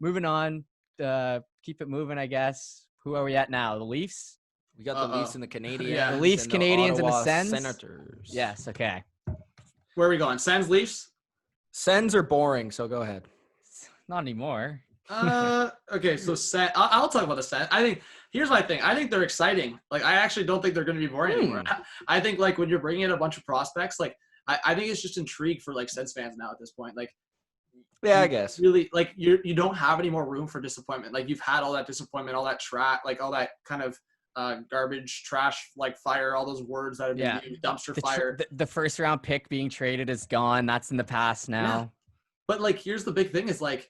moving on. Keep it moving, I guess. Who are we at now? The Leafs? We got the Leafs and the Canadiens. Yeah. The Leafs, and Canadiens, and the Ottawa Sens? Senators. Yes, okay. Where are we going? Sens, Leafs? Sens are boring, so go ahead. Not anymore. Okay, so I'll talk about the Sens. Here's my thing. I think they're exciting. Like, I actually don't think they're going to be boring anymore. I think, like, when you're bringing in a bunch of prospects, like, I think it's just intrigue for, like, Sens fans now at this point. Like, yeah, I guess. Really, like, you don't have any more room for disappointment. Like, you've had all that disappointment, all that like, all that kind of garbage, trash, like, fire, all those words that have been used, dumpster fire. The first round pick being traded is gone. That's in the past now. Yeah. But, like, here's the big thing is, like,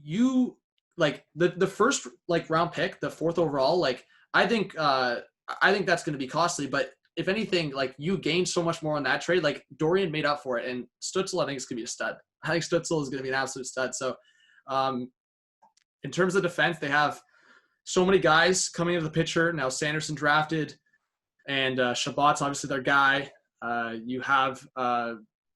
you like the first like round pick, the 4th overall, like I think that's going to be costly, but if anything, like you gained so much more on that trade. Like Dorian made up for it, and Stützle I think is going to be a stud. I think Stützle is going to be an absolute stud. So in terms of defense, they have so many guys coming into the picture now. Sanderson drafted, and Shabbat's obviously their guy. You have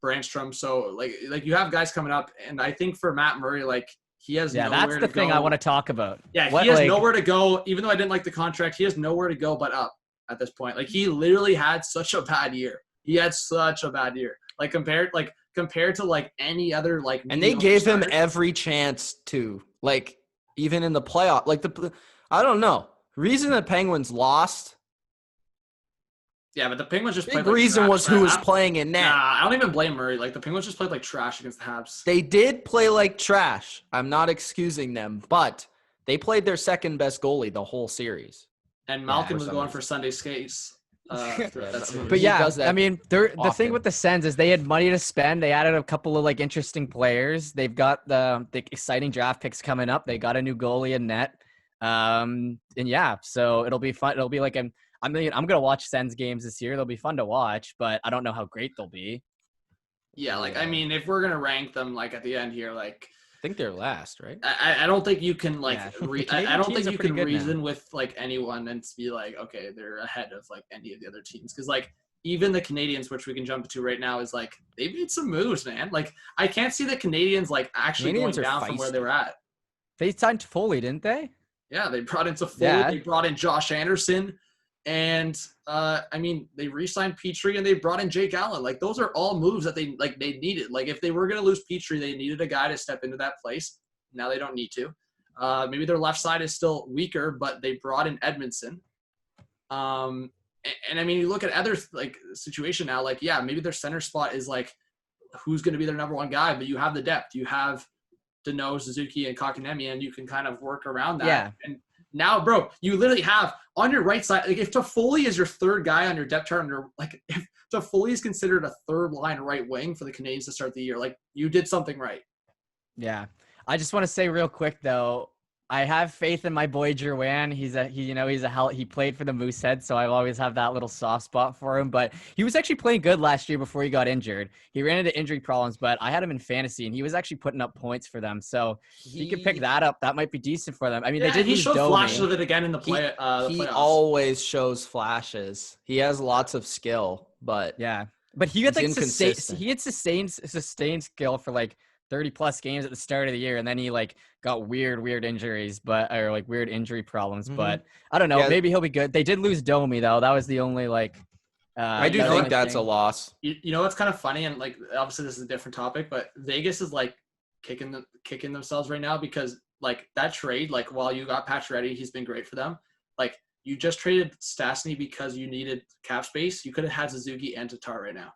Brandstrom, so like you have guys coming up, and I think for Matt Murray, like he has nowhere to go. Yeah, that's the thing I want to talk about. Yeah, he has nowhere to go. Even though I didn't like the contract, he has nowhere to go but up at this point. Like he literally had such a bad year. He had such a bad year. Like compared to like any other like. And they gave him every chance to, like, even in the playoff. Like I don't know. Reason the Penguins lost. Yeah, but the Penguins just played big reason was who was playing in net. Nah, I don't even blame Murray. Like the Penguins just played like trash against the Habs. They did play like trash. I'm not excusing them, but they played their second best goalie the whole series. And Malkin was going for Sunday skates. But yeah, I mean, the thing with the Sens is they had money to spend. They added a couple of like interesting players. They've got the exciting draft picks coming up. They got a new goalie in net. And yeah, so it'll be fun. It'll be like I'm going to watch Sens games this year. They'll be fun to watch, but I don't know how great they'll be. Yeah, like, I mean, if we're going to rank them, like, at the end here, like... I think they're last, right? I don't think you can, like... I don't think you can reason now with, like, anyone and be like, okay, they're ahead of, like, any of the other teams. Because, like, even the Canadiens, which we can jump into right now, is, like, they made some moves, man. Like, I can't see the Canadiens, like, actually going down from where they were at. They signed Foley, didn't they? Yeah, they brought in Foley. Yeah. They brought in Josh Anderson. And I mean, they re-signed Petrie and they brought in Jake Allen. Like those are all moves that they needed. Like if they were going to lose Petrie, they needed a guy to step into that place. Now they don't need to. Maybe their left side is still weaker, but they brought in Edmondson. And I mean, you look at other like situation now. Like yeah, maybe their center spot is like who's going to be their number one guy, but you have the depth. You have Deneau, Suzuki, and Kotkaniemi, and you can kind of work around that. Yeah. And now, bro, you literally have on your right side, like if Toffoli is your third guy on your depth chart, like if Toffoli is considered a third line right wing for the Canadiens to start the year, like you did something right. Yeah. I just want to say real quick though, I have faith in my boy Drouin. He played for the Moosehead, so I always have that little soft spot for him. But he was actually playing good last year before he got injured. He ran into injury problems, but I had him in fantasy, and he was actually putting up points for them. So he could pick that up. That might be decent for them. I mean, they did. He showed flashes of it again in the playoffs. He always shows flashes. He has lots of skill, but yeah. But he had like sustained skill for like 30 plus games at the start of the year, and then he like got weird injuries, or weird injury problems. Mm-hmm. But I don't know, maybe he'll be good. They did lose Domi though. That was the only like. I do think that's a loss. You know what's kind of funny, and like obviously this is a different topic, but Vegas is like kicking themselves right now because like that trade, like while you got Pacioretty, he's been great for them. Like you just traded Stastny because you needed cap space. You could have had Suzuki and Tatar right now.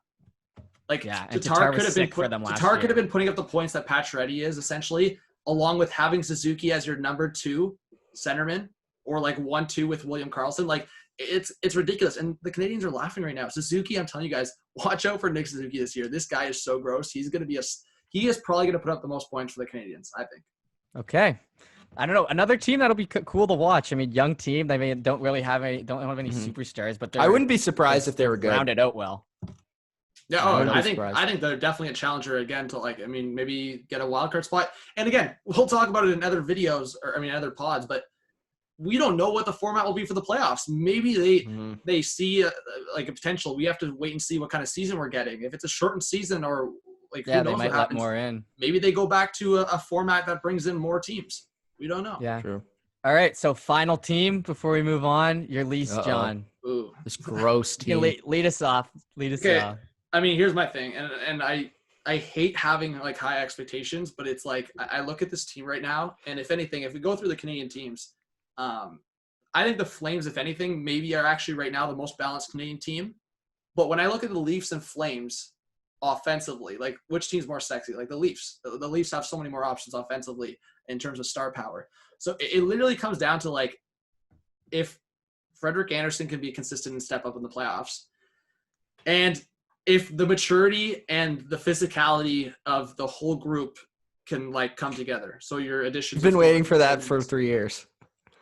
Like Tatar could have been putting up the points that Pacioretty is essentially, along with having Suzuki as your number 2 centerman or like 1-2 with William Karlsson. Like it's ridiculous. And the Canadiens are laughing right now. Suzuki, I'm telling you guys, watch out for Nick Suzuki this year. This guy is so gross. He is probably going to put up the most points for the Canadiens, I think. Okay. I don't know. Another team that'll be cool to watch. I mean, young team. They don't have any superstars, but I wouldn't be surprised if they were good. Rounded out well. Yeah, I think they're definitely a challenger again to like, I mean, maybe get a wild card spot. And again, we'll talk about it in other videos other pods, but we don't know what the format will be for the playoffs. Maybe they see like a potential. We have to wait and see what kind of season we're getting. If it's a shortened season or Like, Yeah, who they knows might what let happens? more in. Maybe they go back to a format that brings in more teams. We don't know. Yeah. True. All right. So final team before we move on. Your least, John. Ooh. This gross You can team. lead us off. Lead us Okay. off. I mean, here's my thing, and I hate having like high expectations, but it's like I look at this team right now, and if anything, if we go through the Canadian teams, I think the Flames, if anything, maybe are actually right now the most balanced Canadian team. But when I look at the Leafs and Flames offensively, like which team's more sexy? Like the Leafs. The Leafs have so many more options offensively in terms of star power. So it literally comes down to like if Frederik Andersen can be consistent and step up in the playoffs, and if the maturity and the physicality of the whole group can like come together. So your additions. You've been waiting for that for 3 years.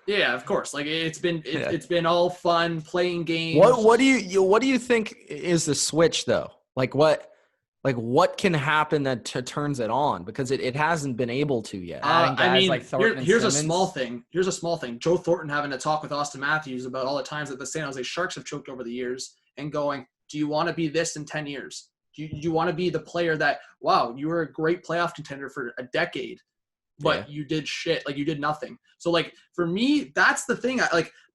Yeah, of course. Like it's been all fun playing games. What do you think is the switch though? Like what can happen that turns it on? Because it hasn't been able to yet. I mean, like Thornton and here's a Simmons. small thing. Here's a small thing. Joe Thornton having a talk with Austin Matthews about all the times that the San Jose Sharks have choked over the years, and going, do you want to be this in 10 years? Do you want to be the player that, wow, you were a great playoff contender for a decade, but you did shit. Like you did nothing. So like for me, that's the thing.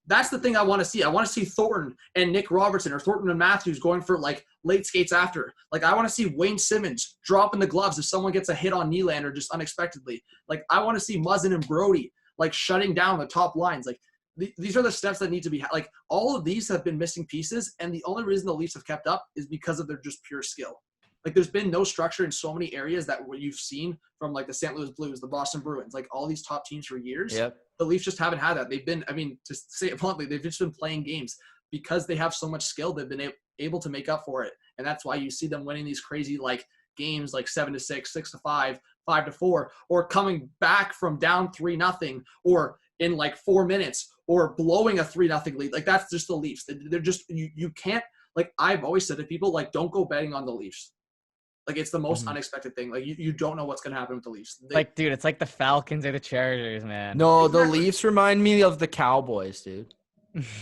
That's the thing I want to see. I want to see Thornton and Nick Robertson or Thornton and Matthews going for like late skates after. Like I want to see Wayne Simmons dropping the gloves if someone gets a hit on Nylander just unexpectedly. Like I want to see Muzzin and Brody like shutting down the top lines. Like these are the steps that need to be like all of these have been missing pieces, and the only reason the Leafs have kept up is because of their just pure skill. Like there's been no structure in so many areas that what you've seen from like the St. Louis Blues, the Boston Bruins, like all these top teams for years. Yep. The Leafs just haven't had that. They've been, I mean, to say it bluntly, they've just been playing games because they have so much skill. They've been able to make up for it, and that's why you see them winning these crazy like games, like 7-6, 6-5, 5-4, or coming back from down 3-0, or in like 4 minutes, or blowing a 3-0 lead. Like that's just the Leafs. They're just you can't. Like I've always said to people, like don't go betting on the Leafs. Like it's the most unexpected thing. Like you don't know what's gonna happen with the Leafs. Like, dude, it's like the Falcons or the Chargers, man. No, the Exactly. Leafs remind me of the Cowboys, dude.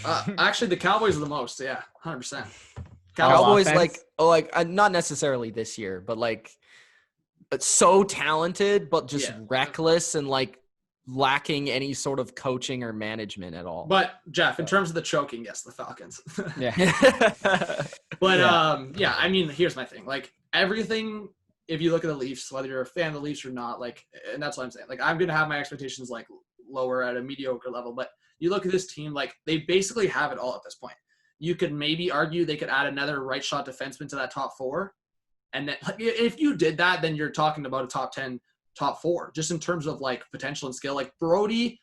Actually, the Cowboys are the most. Yeah, 100%. Cowboys offense? not necessarily this year, but so talented, but just reckless and like lacking any sort of coaching or management at all. But Jeff, in terms of the choking, yes, the Falcons. Yeah. But I mean, here's my thing. Like everything, if you look at the Leafs, whether you're a fan of the Leafs or not, like, and that's what I'm saying. Like I'm gonna have my expectations like lower at a mediocre level, but you look at this team, like they basically have it all at this point. You could maybe argue they could add another right shot defenseman to that top four. And then like, if you did that, then you're talking about a top 10, top four, just in terms of like potential and skill. Like Brody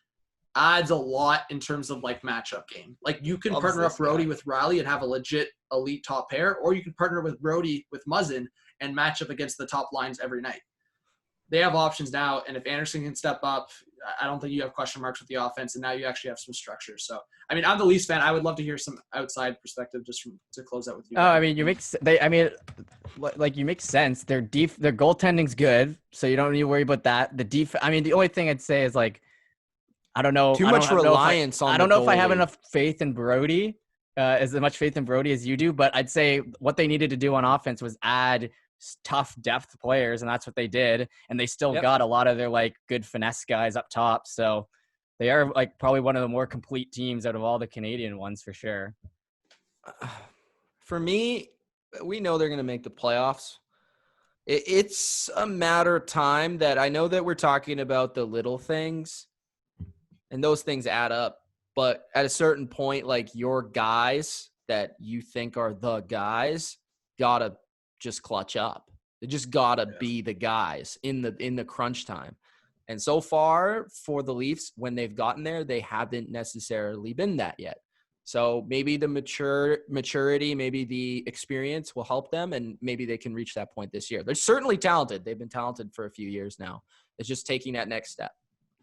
adds a lot in terms of like matchup game. Like you can partner up Brody with Riley and have a legit elite top pair, or you can partner with Brody with Muzzin and match up against the top lines every night. They have options now, and if Andersen can step up, I don't think you have question marks with the offense, and now you actually have some structure. So, I mean, I'm the Leafs fan. I would love to hear some outside perspective just to close out with you. Oh, I mean, you make sense. Their goaltending's good, so you don't need to worry about that. The only thing I'd say is like, I don't know. Too much reliance on. I don't know if I have enough faith in Brody, as much faith in Brody as you do. But I'd say what they needed to do on offense was add tough depth players, and that's what they did. And they still got a lot of their like good finesse guys up top. So they are like probably one of the more complete teams out of all the Canadian ones for sure. For me, we know they're going to make the playoffs. It's a matter of time. That I know that we're talking about the little things, and those things add up. But at a certain point, like your guys that you think are the guys gotta just clutch up. They just gotta be the guys in the crunch time. And so far for the Leafs, when they've gotten there, they haven't necessarily been that yet. So maybe the maturity, maybe the experience will help them, and maybe they can reach that point this year. They're certainly talented. They've been talented for a few years now. It's just taking that next step.